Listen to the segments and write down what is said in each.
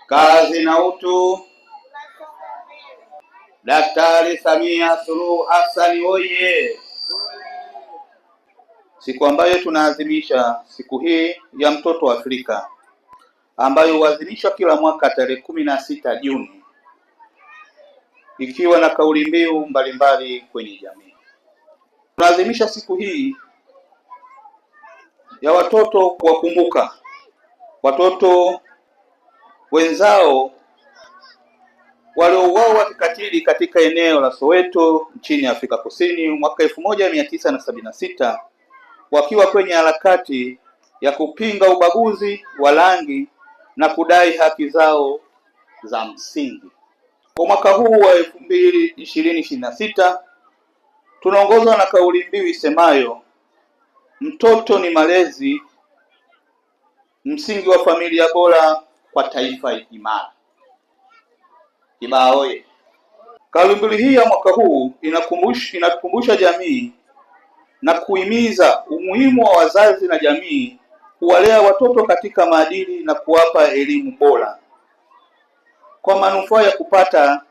Kazi na utu. Daktari Samia Suluhu Hassan oye! Siku ambayo tunaadhimisha siku hii ya mtoto wa Afrika ambayo huadhimishwa kila mwaka tarehe 16 Juni, ikiwa na kauli mbiu mbalimbali kwenye jamii. Tunaadhimisha siku hii ya watoto, kuwakumbuka watoto wenzao waliouawa kikatili katika eneo la Soweto nchini Afrika Kusini mwaka 1976 wakiwa kwenye harakati ya kupinga ubaguzi wa rangi na kudai haki zao za msingi. Kwa mwaka huu wa 2026 tunaongozwa na kauli mbiu isemayo mtoto ni malezi, msingi wa familia bora kwa taifa imara. Kibaha oye! Kauli mbiu hii ya mwaka huu inakumbusha jamii na kuhimiza umuhimu wa wazazi na jamii kuwalea watoto katika maadili na kuwapa elimu bora kwa manufaa ya kupata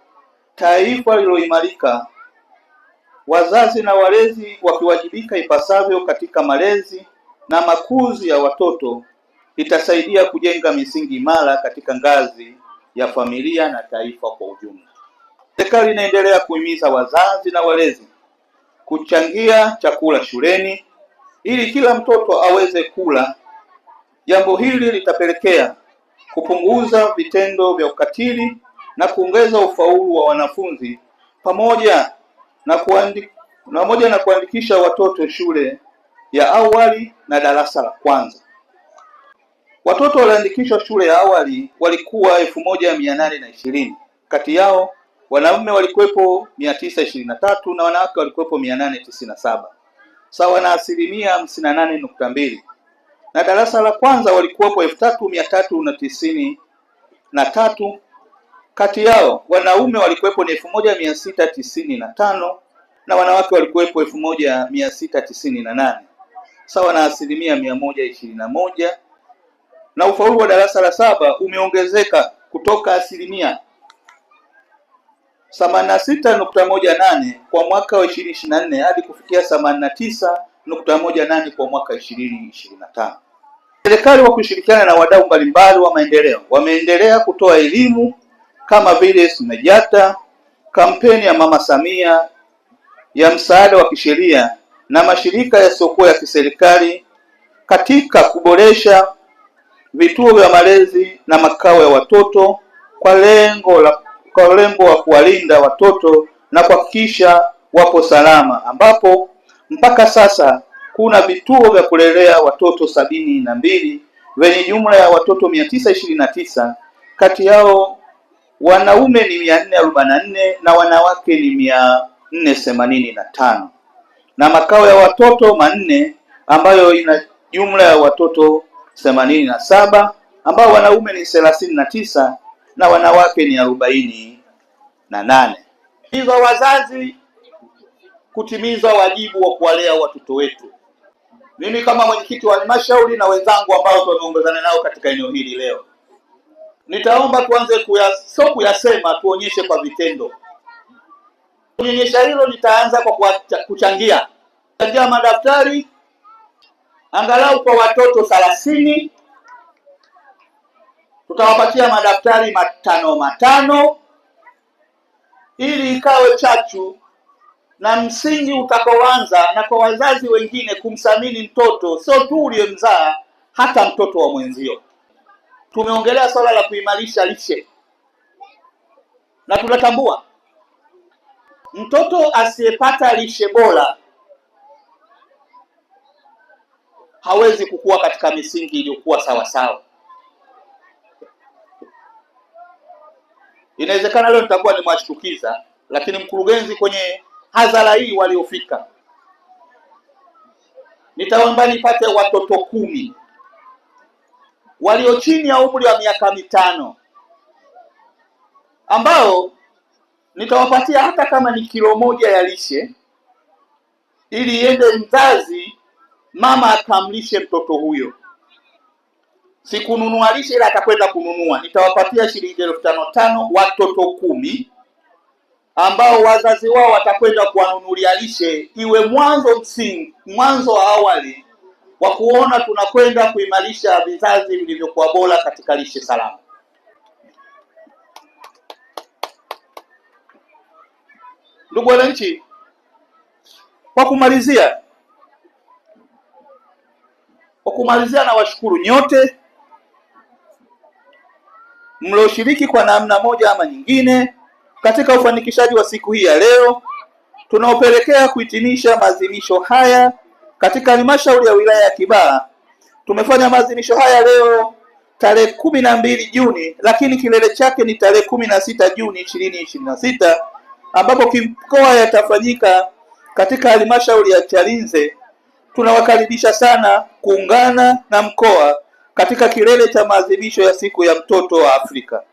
taifa lililoimarika. Wazazi na walezi wakiwajibika ipasavyo katika malezi na makuzi ya watoto, itasaidia kujenga misingi imara katika ngazi ya familia na taifa kwa ujumla. Serikali inaendelea kuhimiza wazazi na walezi kuchangia chakula shuleni ili kila mtoto aweze kula. Jambo hili litapelekea kupunguza vitendo vya ukatili na kuongeza ufaulu wa wanafunzi pamoja na kuandikisha watoto shule ya awali na darasa la kwanza. Watoto walioandikishwa shule ya awali walikuwa 1820. Kati yao wanaume walikuwepo 923 na wanawake walikuwepo 897, sawa na 58.2. Na darasa la kwanza walikuwepo 3393. Kati yao wanaume walikuwepo ni 1695 na wanawake walikuwepo 1698, sawa na 121. Na ufaulu wa darasa la saba umeongezeka kutoka 86.18 kwa mwaka wa 2024 hadi kufikia 89.18 kwa mwaka 2025. Serikali kwa kushirikiana na wadau mbalimbali wa maendeleo wameendelea kutoa elimu kama vile SMAJATA, kampeni ya Mama Samia ya msaada wa kisheria na mashirika yasiyokuwa ya kiserikali katika kuboresha vituo vya malezi na makao ya watoto kwa lengo wa kuwalinda watoto na kuhakikisha wapo salama, ambapo mpaka sasa kuna vituo vya kulelea watoto 72 venye jumla ya watoto 929. Kati yao wanaume ni 444 na wanawake ni 485, na makao ya watoto manne ambayo ina jumla ya watoto 87 ambao wanaume ni 39 na wanawake ni 48. Hivyo wazazi kutimiza wajibu wa kuwalea watoto wetu. Mimi kama mwenyekiti wa halmashauri na wenzangu ambao tumeongozana nao katika eneo hili leo, nitaomba tuanze kuyasema, tuonyeshe kwa vitendo. Kuonyesha hilo nitaanza kwa kuchangia madaftari angalau kwa watoto 30. Tutawapatia madaftari 5 ili ikawe chachu na msingi utakaoanza na kwa wazazi wengine kumthamini mtoto, sio tu uliyemzaa, hata mtoto wa mwenzio. Tumeongelea swala la kuimarisha lishe, na tunatambua mtoto asiyepata lishe bora hawezi kukua katika misingi iliyokuwa sawa sawa. Inawezekana leo nitakuwa nimewashtukiza, lakini mkurugenzi kwenye hadhara hii waliofika, nitaomba nipate watoto 10 walio chini ya umri wa miaka 5 ambao nitawapatia hata kama ni kilo 1 ya lishe, ili iende mzazi, mama akamlishe mtoto huyo. sikununua lishe, ila atakwenda kununua. Nitawapatia shilingi 5,500 watoto 10 ambao wazazi wao watakwenda kuwanunulia lishe, iwe mwanzo wa awali wa kuona tunakwenda kuimarisha vizazi vilivyokuwa bora katika lishe salama. Ndugu wananchi, kwa kumalizia na washukuru nyote mlioshiriki kwa namna moja ama nyingine katika ufanikishaji wa siku hii ya leo tunaopelekea kuhitimisha maadhimisho haya katika halmashauri ya wilaya ya Kibaha. Tumefanya maadhimisho haya leo tarehe 12 Juni, lakini kilele chake ni tarehe 16 Juni 2026 ambapo kimkoa yatafanyika katika halmashauri ya Chalinze. Tunawakaribisha sana kuungana na mkoa katika kilele cha maadhimisho ya siku ya mtoto wa Afrika.